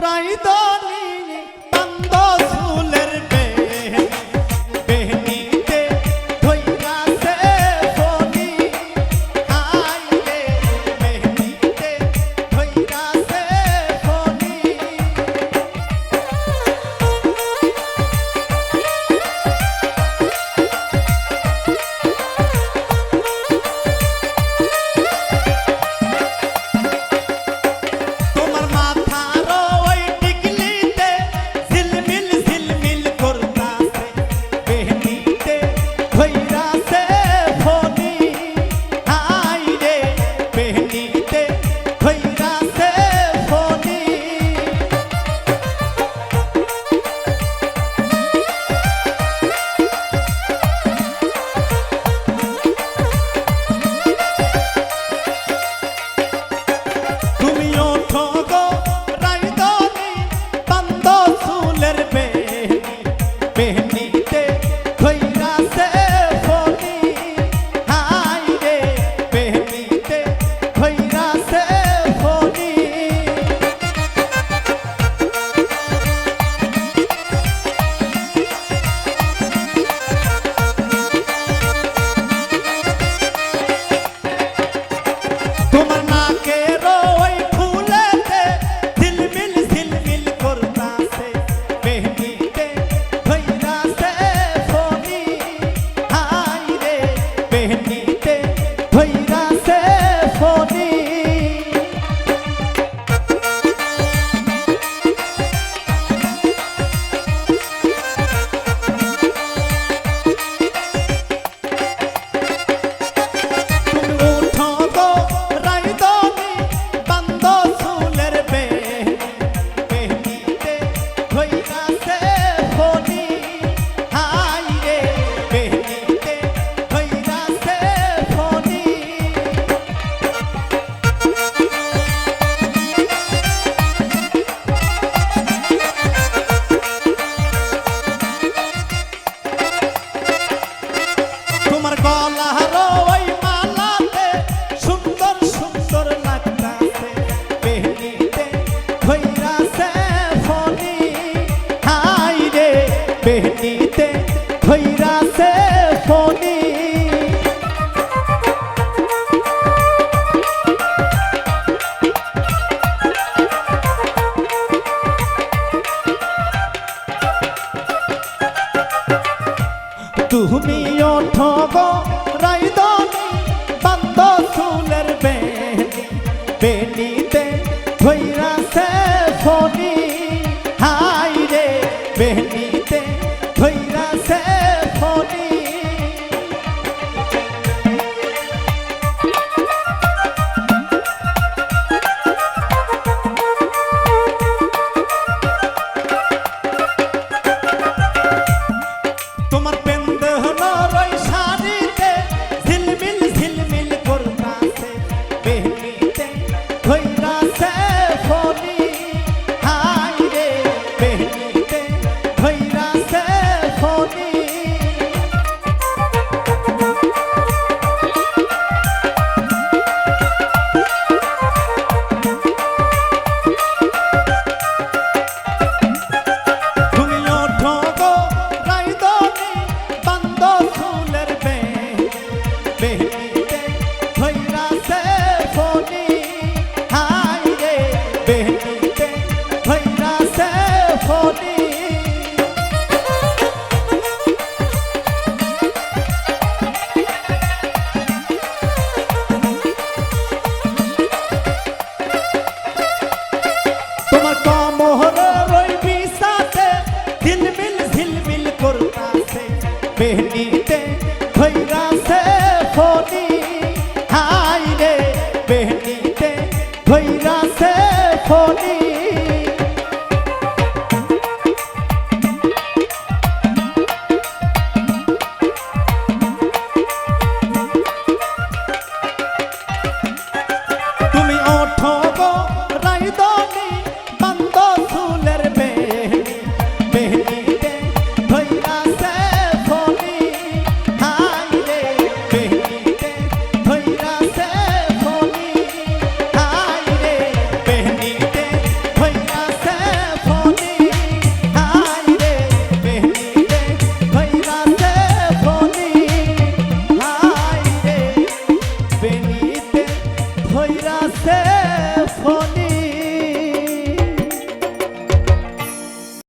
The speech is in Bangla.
রাইদনি বান্দ চুলের বেহনিতে ধইরাছে ফনি আইরে বেহনিতে ধইরাছে ফনি তোমার মাথার ওই টিকলিতে ঝিলমিল ঝিলমিল করতাছে বেহনিতে ধইরাছে ফনি আইরে বেহনিতে ধইরাছে ফনি তুমি ওঠো গো রাইদনি বান্দ চুলের বেহনিতে ধইরাছে ফনি হাইরে বেহনিতে ধইরাছে ফনি তোমার নাকের ওই ফুলেতে ঝিলমিল ঝিলমিল করতাছে বেহনিতে ধইরাছে ফনি হাইরে বেহনিতে ধইরাছে ফনি তুমি ওঠো গো রাইদনি বান্দ চুলের বেহনিতে ধইরাছে ফনি হাইরে বেহনিতে ধইরাছে ফনি তোমার গলার ওই মালাতে সুন্দর সুন্দর লাগতাছে বেহনিতে ধইরাছে ফনি হাইরে বেহনিতে ধইরাছে ফনি তুমি ওঠো গো রাইদনি বান্দ চুলের বেহনিতে ধইরাছে ফনি হাইরে বেহনিতে ধইরাছে ফনি তোমার পেন্দহনার ওই শাড়িতে ঝিলমিল ঝিলমিল করতাছে বেহনিতে ধইরাছে ফনি হাইরে বেহনিতে ধইরাছে ফনি তুমি ওঠো গো রাইদনি বান্দ চুলের বেহনিতে ধইরাছে ফনি হাইরে বেহনিতে ধইরাছে ফনি তোমার কমহরের ওই বিছাতে ঝিলমিল ঝিলমিল করতাছে বেহনিতে ধইরাছে ফনি হাইরে বেহনিতে ধইরাছে ফনি তুমি ওঠো গো রাইদনি বান্দ চুলের বেহনিতে ধইরাছে ফনি হাইরে বেহনিতে ধইরাছে ফনি হাইরে বেহনিতে ফনি